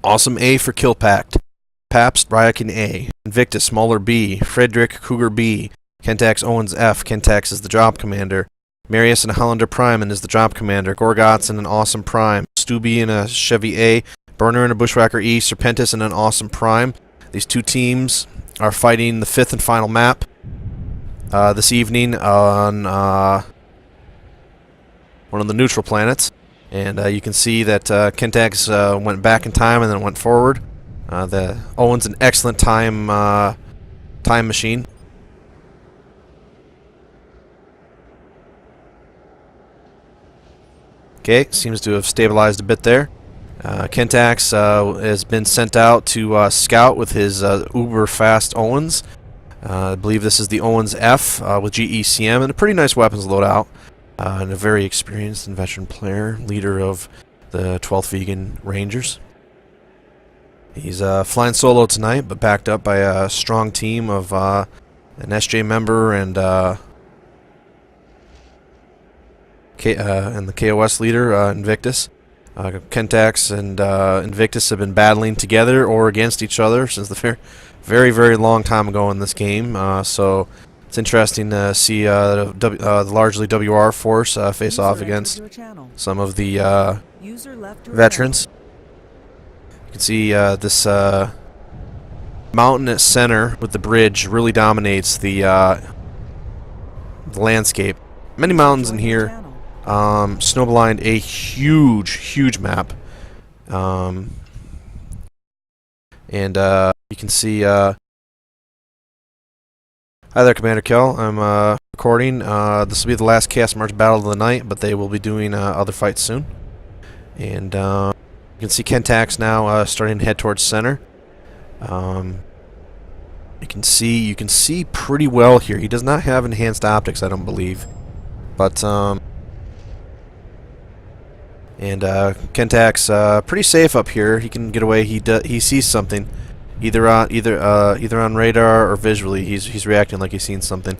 Awesome A for Kill Pact. Pabst, Ryakin A. Invictus, Mauler B. Frederick, Cougar B. Kentax, Owens F. Kentax is the drop commander. Marius and Hollander Prime is the drop commander. Gorgots and an Awesome Prime. Stubby and a Chevy A. Burner and a Bushwhacker E. Serpentis and an Awesome Prime. These two teams are fighting the 5th and final map this evening on one of the neutral planets. And you can see that Kentax went back in time and then went forward. The Owen's an excellent time machine. Okay, seems to have stabilized a bit there. Kentax has been sent out to scout with his uber fast Owens. I believe this is the Owens F with GECM and a pretty nice weapons loadout. And a very experienced and veteran player, leader of the 12th Vegan Rangers. He's flying solo tonight, but backed up by a strong team of an SJ member and the KOS leader, Invictus. Kentax and Invictus have been battling together or against each other since the very, very long time ago in this game. So it's interesting to see the largely WR force face off against some of the veterans. You can see this mountain at center with the bridge really dominates the landscape. Many mountains in here. Snowblind, a huge map. And you can see hi there, Commander Kell. I'm recording. This will be the last Chaos March battle of the night, but they will be doing other fights soon. And you can see Kentax now starting to head towards center. You can see pretty well here. He does not have enhanced optics, I don't believe, but Kentax pretty safe up here. He can get away. He sees something. Either on radar or visually, he's reacting like he's seen something.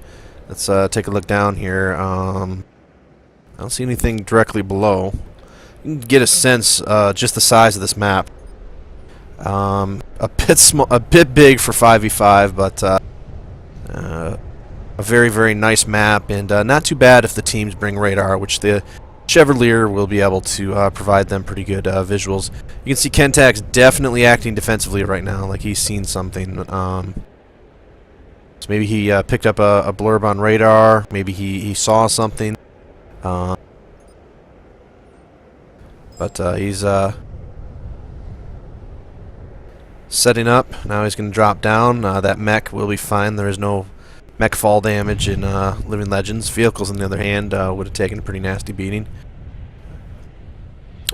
Let's take a look down here. I don't see anything directly below. You can get a sense just the size of this map. A bit big for 5v5, but a very nice map, and not too bad if the teams bring radar, which the Chevalier will be able to provide them pretty good visuals. You can see Kentax definitely acting defensively right now, like he's seen something. So maybe he picked up a blurb on radar. Maybe he saw something. But he's setting up. Now he's going to drop down. That mech will be fine. There is no mech fall damage in Living Legends. Vehicles, on the other hand, would have taken a pretty nasty beating.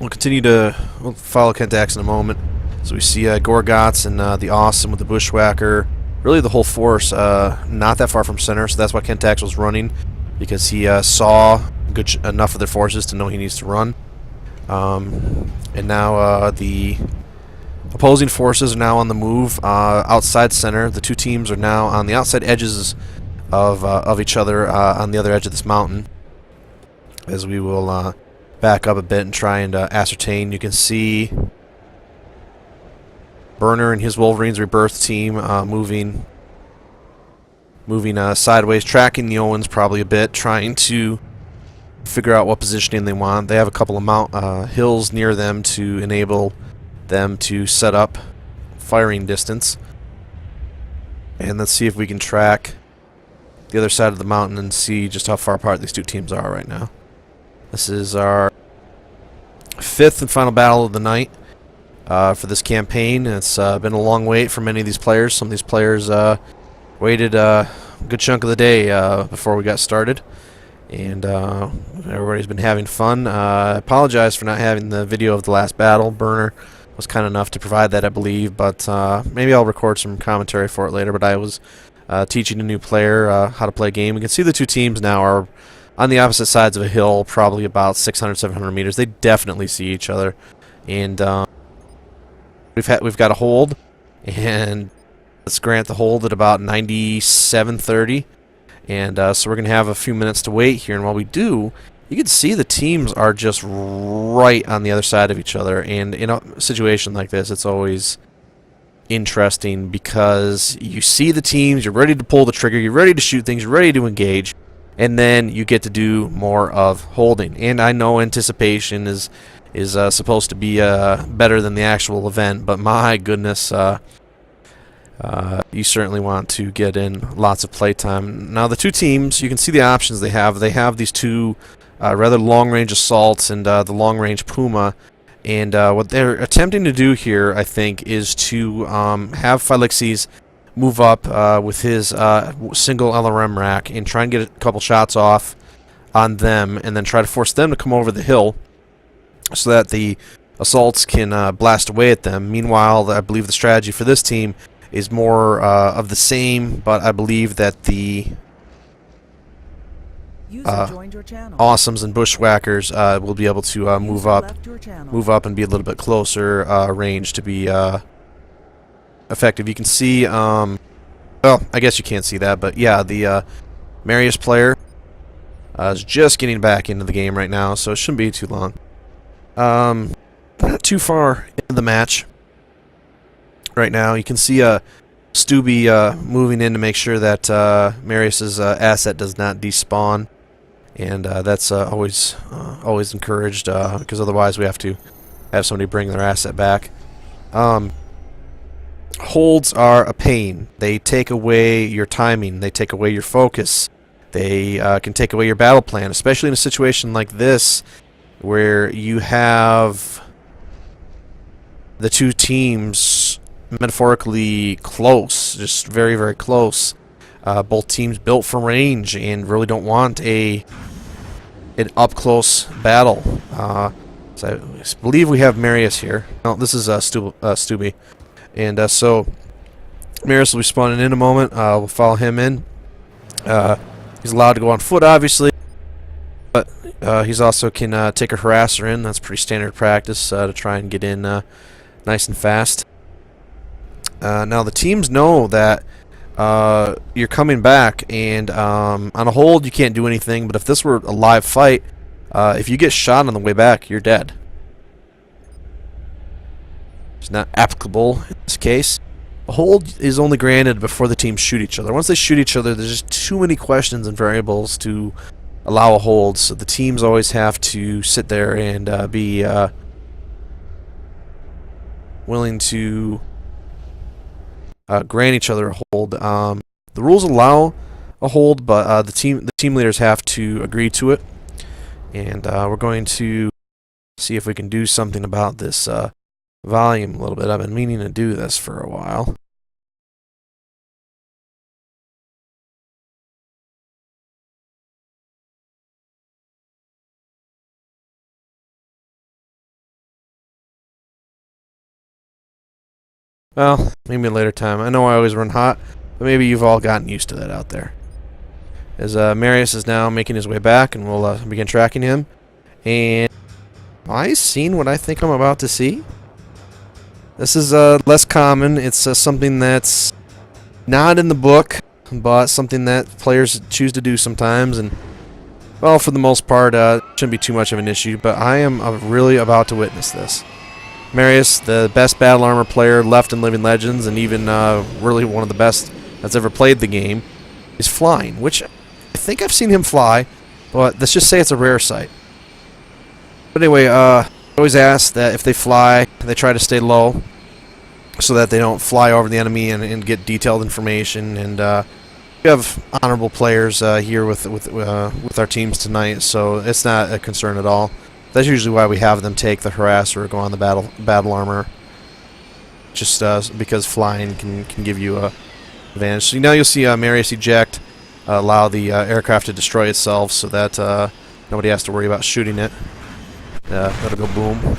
We'll follow Kentax in a moment. So we see Gorgots and the Awesome with the Bushwhacker. Really the whole force not that far from center, so that's why Kentax was running, because he saw enough of their forces to know he needs to run. And now the opposing forces are now on the move outside center. The two teams are now on the outside edges of each other on the other edge of this mountain. As we will back up a bit and try and ascertain, you can see Burner and his Wolverines Rebirth team moving sideways, tracking the Owens probably a bit, trying to figure out what positioning they want. They have a couple of hills near them to enable them to set up firing distance. And let's see if we can track the other side of the mountain and see just how far apart these two teams are right now. This is our 5th and final battle of the night for this campaign. It's been a long wait for many of these players. Some of these players waited a good chunk of the day before we got started. And everybody's been having fun. I apologize for not having the video of the last battle. Burner was kind enough to provide that, I believe, but maybe I'll record some commentary for it later. But I was teaching a new player how to play a game. You can see the two teams now are on the opposite sides of a hill, probably about 600, 700 meters. They definitely see each other, and we've got a hold, and let's grant the hold at about 97:30, and so we're gonna have a few minutes to wait here. And while we do, you can see the teams are just right on the other side of each other. And in a situation like this, it's always interesting because you see the teams, you're ready to pull the trigger, you're ready to shoot things, you're ready to engage, and then you get to do more of holding. And I know anticipation is supposed to be better than the actual event, but my goodness, you certainly want to get in lots of playtime. Now the two teams, you can see the options they have. They have these two rather long-range assaults and the long-range Puma. And what they're attempting to do here, I think, is to have Felixes move up with his single LRM rack and try and get a couple shots off on them, and then try to force them to come over the hill so that the assaults can blast away at them. Meanwhile, I believe the strategy for this team is more of the same, but I believe that the Awesomes and Bushwhackers will be able to move up and be a little bit closer range to be effective. You can see, well, I guess you can't see that, but yeah, the Marius player is just getting back into the game right now, so it shouldn't be too long. Not too far into the match right now. You can see Stubby moving in to make sure that Marius's asset does not despawn. And that's always encouraged, because otherwise we have to have somebody bring their asset back. Holds are a pain. They take away your timing. They take away your focus. They can take away your battle plan, especially in a situation like this where you have the two teams metaphorically close, just very, very close. Both teams built for range and really don't want an up-close battle. So I believe we have Marius here. No, this is Stubby. And so Marius will be spawning in a moment. We'll follow him in. He's allowed to go on foot, obviously, but he's also can take a harasser in. That's pretty standard practice to try and get in nice and fast. Now the teams know that you're coming back, and on a hold you can't do anything, but if this were a live fight, if you get shot on the way back, you're dead. It's not applicable in this case. A hold is only granted before the teams shoot each other. Once they shoot each other, there's just too many questions and variables to allow a hold, so the teams always have to sit there and be willing to grant each other a hold. The rules allow a hold, but the team leaders have to agree to it. And we're going to see if we can do something about this volume a little bit. I've been meaning to do this for a while. Well, maybe a later time. I know I always run hot, but maybe you've all gotten used to that out there. As Marius is now making his way back, and we'll begin tracking him. And have I seen what I think I'm about to see? This is less common. It's something that's not in the book, but something that players choose to do sometimes. And, well, for the most part, shouldn't be too much of an issue. But I am really about to witness this. Marius, the best battle armor player left in Living Legends, and even really one of the best that's ever played the game, is flying, which I think I've seen him fly, but let's just say it's a rare sight. But anyway, I always ask that if they fly, they try to stay low so that they don't fly over the enemy and get detailed information. And we have honorable players here with our teams tonight, so it's not a concern at all. That's usually why we have them take the harasser or go on the battle armor, just because flying can give you a advantage. So now you'll see Marius eject, allow the aircraft to destroy itself, so that nobody has to worry about shooting it. That'll go boom.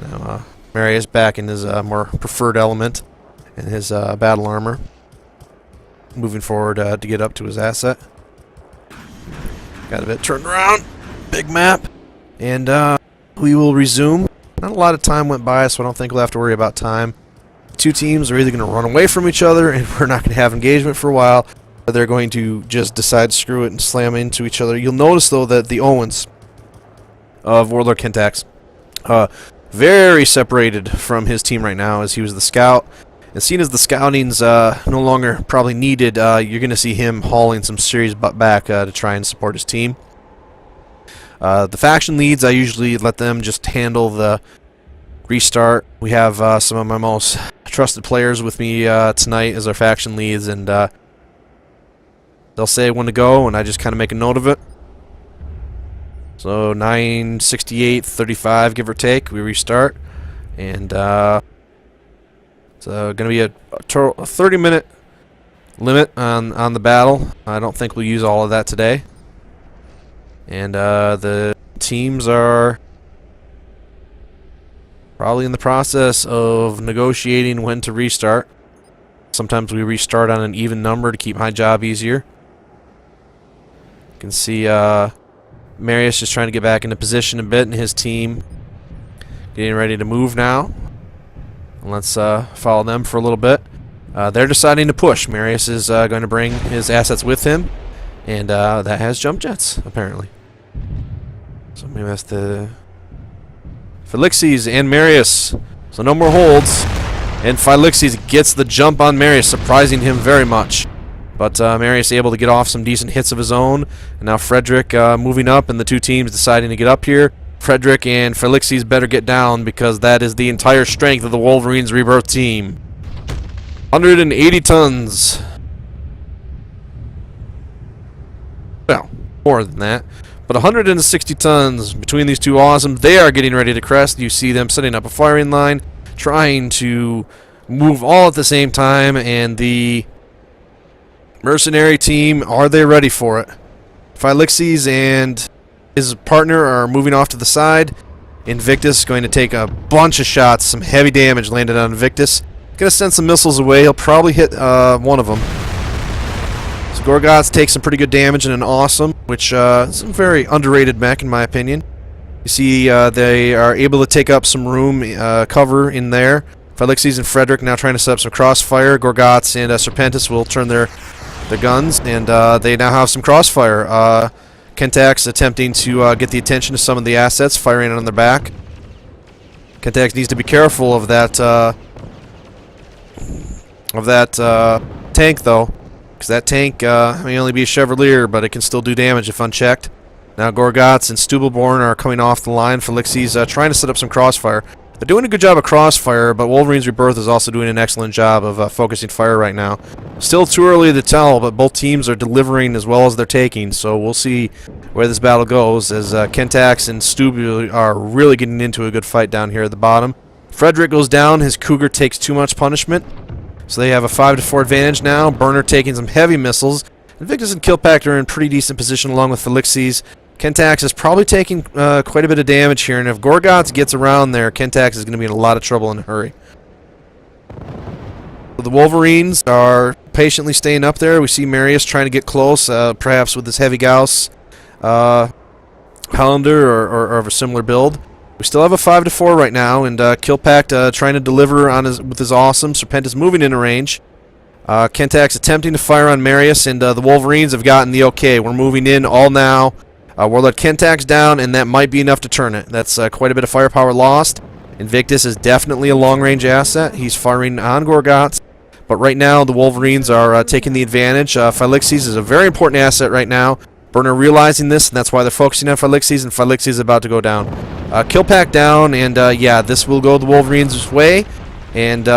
Now Marius back in his more preferred element in his battle armor, moving forward to get up to his asset. Got a bit turned around. Big map. And we will resume. Not a lot of time went by, so I don't think we'll have to worry about time. Two teams are either going to run away from each other, and we're not going to have engagement for a while, they're going to just decide screw it and slam into each other. You'll notice though that the Owens of Warlord Kentax very separated from his team right now, as he was the scout. And seeing as the scouting's no longer probably needed, you're going to see him hauling some serious butt back to try and support his team. The faction leads, I usually let them just handle the restart. We have some of my most trusted players with me tonight as our faction leads, and they'll say when to go, and I just kind of make a note of it. So 9:68:35, give or take, we restart, and it's going to be a 30-minute limit on the battle. I don't think we'll use all of that today. And the teams are probably in the process of negotiating when to restart. Sometimes we restart on an even number to keep my job easier. You can see Marius just trying to get back into position a bit, and his team getting ready to move now. Let's follow them for a little bit. They're deciding to push. Marius is going to bring his assets with him, and that has jump jets, apparently. So maybe that's the Felixes and Marius. So no more holds, and Felixes gets the jump on Marius, surprising him very much. But Marius able to get off some decent hits of his own, and now Frederick moving up, and the two teams deciding to get up here. Frederick and Felixes better get down, because that is the entire strength of the Wolverines Rebirth team. 180 tons. Well, more than that. But 160 tons between these two awesomes. They are getting ready to crest. You see them setting up a firing line, trying to move all at the same time, and the mercenary team, are they ready for it? Felixes and his partner are moving off to the side. Invictus is going to take a bunch of shots. Some heavy damage landed on Invictus. Going to send some missiles away. He'll probably hit one of them. So Gorgots take some pretty good damage and an awesome, which is a very underrated mech in my opinion. You see they are able to take up some room, cover in there. Felixes and Frederick now trying to set up some crossfire. Gorgots and Serpentis will turn their guns, and they now have some crossfire. Kentax attempting to get the attention of some of the assets, firing on their back. Kentax needs to be careful of that tank, though, because that tank may only be a Chevalier, but it can still do damage if unchecked. Now Gorgots and Stubelborn are coming off the line. Felixes trying to set up some crossfire. They're doing a good job of crossfire, but Wolverines Rebirth is also doing an excellent job of focusing fire right now. Still too early to tell, but both teams are delivering as well as they're taking, so we'll see where this battle goes, as Kentax and Stubel are really getting into a good fight down here at the bottom. Frederick goes down. His Cougar takes too much punishment, so they have a 5-4 advantage now. Burner taking some heavy missiles. Invictus and Killpack are in pretty decent position along with Felixes. Kentax is probably taking quite a bit of damage here, and if Gorgots gets around there, Kentax is going to be in a lot of trouble in a hurry. So the Wolverines are patiently staying up there. We see Marius trying to get close, perhaps with his heavy Gauss Hollander or of a similar build. We still have a 5-4 right now, and Killpack trying to deliver on with his awesome. Serpentis moving into range. Kentax attempting to fire on Marius, and the Wolverines have gotten the okay. We're moving in all now. Warlord Kentax down, and that might be enough to turn it. That's quite a bit of firepower lost. Invictus is definitely a long-range asset. He's firing on Gorgots. But right now, the Wolverines are taking the advantage. Felixes is a very important asset right now. Burner realizing this, and that's why they're focusing on Felixes, and Felixes is about to go down. Killpack down, and yeah, this will go the Wolverines' way. And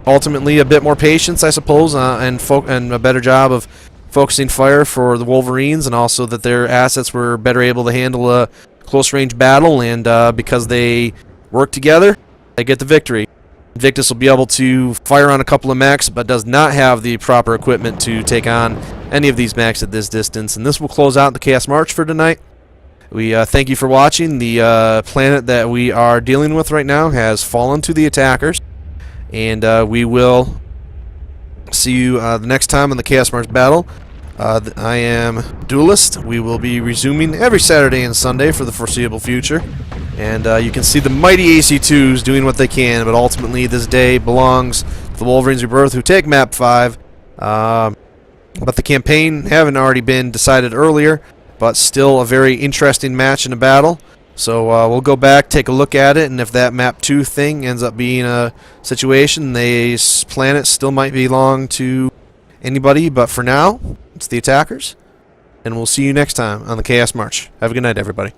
ultimately, a bit more patience, I suppose, and a better job of focusing fire for the Wolverines, and also that their assets were better able to handle a close-range battle, and because they work together, they get the victory. Invictus will be able to fire on a couple of mechs, but does not have the proper equipment to take on any of these mechs at this distance, and this will close out the Chaos March for tonight. We thank you for watching. The planet that we are dealing with right now has fallen to the attackers, and we will see you the next time on the Chaos March battle. I am Duelist. We will be resuming every Saturday and Sunday for the foreseeable future. And you can see the mighty AC2s doing what they can, but ultimately this day belongs to the Wolverines Rebirth, who take Map 5. but the campaign having already been decided earlier, but still a very interesting match in a battle. So we'll go back, take a look at it, and if that map 2 thing ends up being a situation, the planet still might belong to anybody, but for now, it's the attackers. And we'll see you next time on the Chaos March. Have a good night, everybody.